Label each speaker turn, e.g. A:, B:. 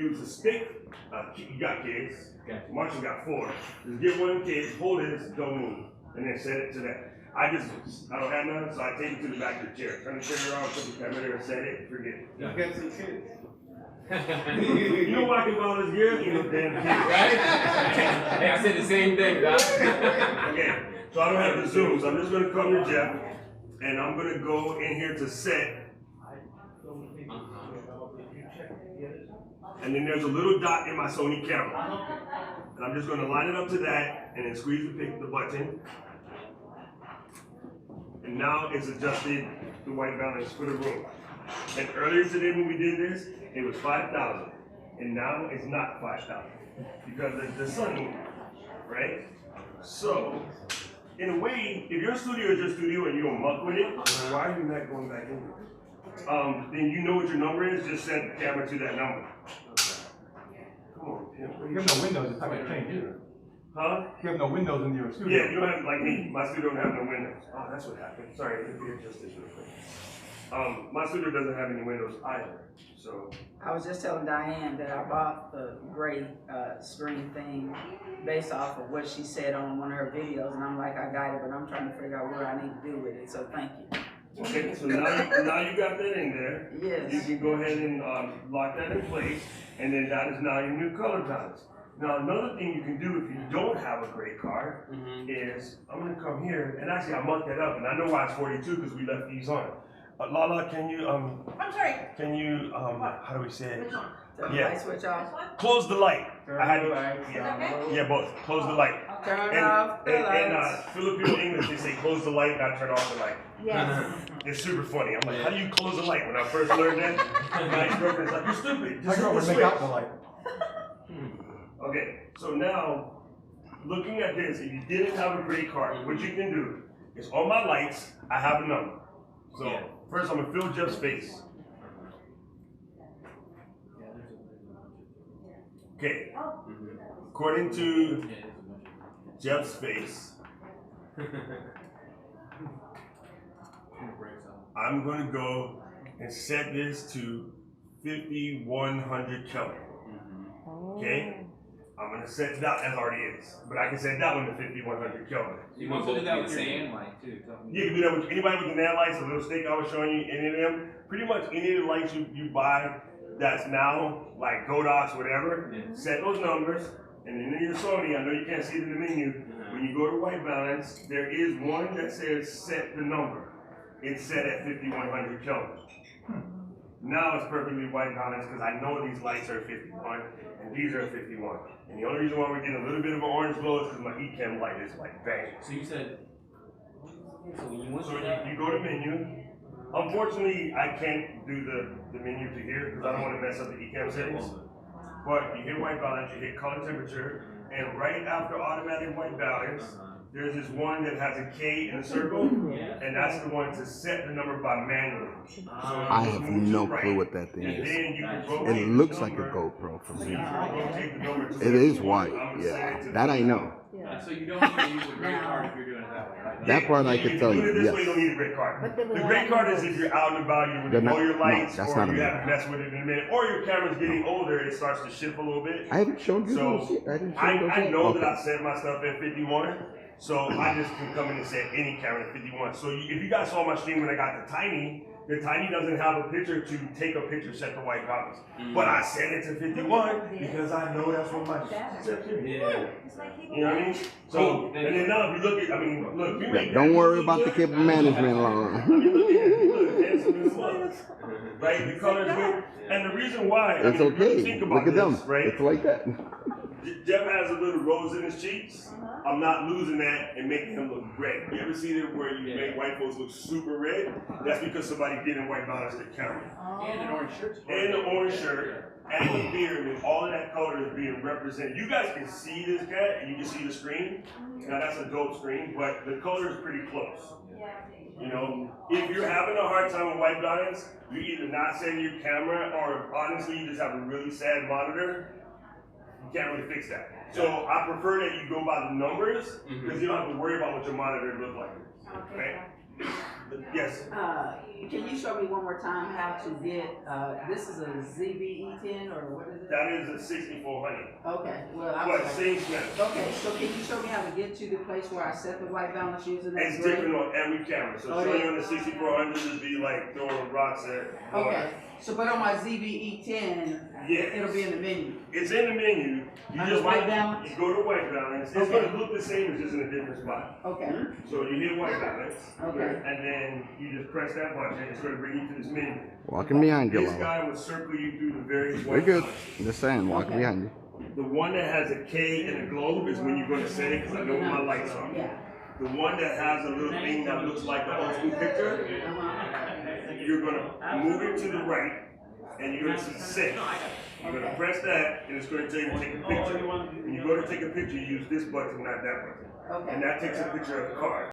A: use a stick. You got kids. Marshall got 4. Just get one of the kids, hold it, don't move, and then set it to that. I don't have none, so I take it to the back of the chair. Turn the chair around, put the camera there, set it, forget it.
B: You got some kids.
A: You know why I can buy this gear? You know, damn kids.
C: Right? Hey, I said the same thing, Doc.
A: Okay, so I don't have the zoom, so I'm just gonna come to Jeff, and I'm gonna go in here to set. And then there's a little dot in my Sony camera. And I'm just gonna line it up to that, and then squeeze the button. And now it's adjusted the white balance for the room. And earlier today when we did this, it was 5,000. And now it's not 5,000. Because the sun moved, right? So, in a way, if your studio is your studio and you don't muck with it, why are you not going back in it? Then you know what your number is, just set the camera to that number. Come on, Pim.
D: You have no windows, it's not going to change either.
A: Huh?
D: You have no windows in your studio.
A: Yeah, you don't have, like me, my studio don't have no windows. Oh, that's what happened. Sorry, let me adjust this real quick. My studio doesn't have any windows either, so.
E: I was just telling Diane that I bought the gray screen thing based off of what she said on one of her videos, and I'm like, I got it, but I'm trying to figure out what I need to do with it, so thank you.
A: Okay, so now you got that in there.
E: Yes.
A: You can go ahead and lock that in place, and then that is now your new color balance. Now another thing you can do if you don't have a gray card is, I'm gonna come here, and actually I mucked that up, and I know why it's 42 because we left these on. Lala, can you,
F: I'm sorry.
A: can you, how do we say it?
F: Which one?
E: Turn the
A: Yeah.
E: light switch off.
A: Close the light. I had to,
F: Okay.
A: yeah, both. Close the light.
E: Turn
A: And,
E: off the lights.
A: Filipino English, they say close the light, not turn off the light.
F: Yes.
A: It's super funny. I'm like, how do you close the light? When I first learned that, my ex-girlfriend's like, you're stupid.
D: My
A: Just hit
D: girl
A: the
D: would make
A: switch.
D: out the light.
A: Okay, so now, looking at this, if you didn't have a gray card, what you can do is on my lights, I have a number. So first I'm gonna fill Jeff's face. Okay, according to Jeff's face, I'm gonna go and set this to 5100 Kelvin. Okay? I'm gonna set that as already is, but I can set that one to 5100 Kelvin.
C: You want to do that with your hand light too?
A: You can do that with anybody with the nail lights, the little stick I was showing you, any of them. Pretty much any of the lights you buy that's now like Godox, whatever, set those numbers, and then in your Sony, I know you can't see it in the menu, when you go to white balance, there is one that says set the number. It's set at 5100 Kelvin. Now it's perfectly white balance because I know these lights are 51 and these are 51. And the only reason why we're getting a little bit of an orange glow is because my Ecamm light is like bang.
C: So you said, so when you went
A: So
C: to that,
A: you go to menu. Unfortunately, I can't do the menu to here because I don't want to mess up the Ecamm settings. But you hit white balance, you hit color temperature, and right after automatic white balance, there's this one that has a K in a circle, and that's the one to set the number by manually. So
G: I have no clue what that thing
A: and
G: is.
A: then you can rotate
G: It looks
A: the
G: like a
A: number.
G: GoPro for
A: So
G: me.
A: you can rotate the number to
G: It is
A: I'm
G: white,
A: gonna
G: yeah.
A: set it to
G: That I know.
C: so you don't need to use a gray card if you're doing it that way, right?
G: That part I
A: If
G: can tell
A: do it
G: you,
A: this way, you don't
G: yes.
A: need a great card.
F: But then we
A: The
F: have
A: great card is
F: windows.
A: if you're out and about, you
G: They're
A: blow
G: not-
A: your lights,
G: no, that's
A: or
G: not a
A: you
G: minute.
A: have to mess with it in a minute, or your camera's getting older, it starts to shift a little bit.
G: I haven't shown you
A: So
G: those yet. I didn't show you those
A: I
G: yet.
A: know that
G: Okay.
A: I set my stuff at 51, so I just can come in and set any camera at 51. So if you guys saw my stream when I got the Tiny doesn't have a picture to take a picture set to white balance. But I set it to 51 because I know that's what my set to be.
C: Yeah.
A: You know what I mean? So, and then now if you look at, I mean, look, you make
G: Don't
A: that
G: worry
A: look
G: about the
A: good.
G: cable management
A: I
G: line.
A: mean, look at it. Look, handsome as fuck. Right? The color's good. And the reason why,
G: It's
A: I mean,
G: okay.
A: think about
G: Look at them.
A: this, right?
G: It's like that.
A: Jeff has a little rose in his cheeks. I'm not losing that and making him look red. You ever see it where you make white folks look super red? That's because somebody didn't white balance their camera.
C: And an orange shirt.
A: And the orange shirt and the beard and all of that color is being represented. You guys can see this cat and you can see the screen. Now that's a dope screen, but the color is pretty close. You know, if you're having a hard time with white balance, you either not setting your camera or honestly you just have a really sad monitor. You can't really fix that. So I prefer that you go by the numbers because you don't have to worry about what your monitor looks like. Right? Yes.
E: Can you show me one more time how to get, this is a ZBE10 or what is it?
A: That is a 6400.
E: Okay, well, I
A: But
E: was
A: same smell.
E: okay, so can you show me how to get to the place where I set the white balance using that
A: It's
E: gray?
A: different on every camera. So
E: Oh,
A: showing
E: yeah.
A: you on the 6400 would be like throwing rocks at.
E: Okay, so but on my ZBE10,
A: Yeah.
E: it'll be in the menu.
A: It's in the menu. You
E: Under
A: just
E: white balance?
A: You go to white balance. It's
E: Okay.
A: gonna look the same, it's just in a different spot.
E: Okay,
A: So you hit white balance.
E: Okay.
A: And then you just press that button. It's gonna bring you to this menu.
G: Walking behind you,
A: This
G: Lola.
A: guy will circle you through the various
G: We're
A: white
G: good.
A: balances.
G: Just saying, walking
E: Okay.
G: behind you.
A: The one that has a K and a globe is when you're gonna set it, because I know my lights are.
E: yeah.
A: The one that has a little thing that looks like the old school picture, you're gonna move it to the right, and you're gonna see set. You're gonna press that, and it's gonna tell you to take a picture. When you go to take a picture, you use this button, not that button.
E: Okay.
A: And that takes a picture of the car.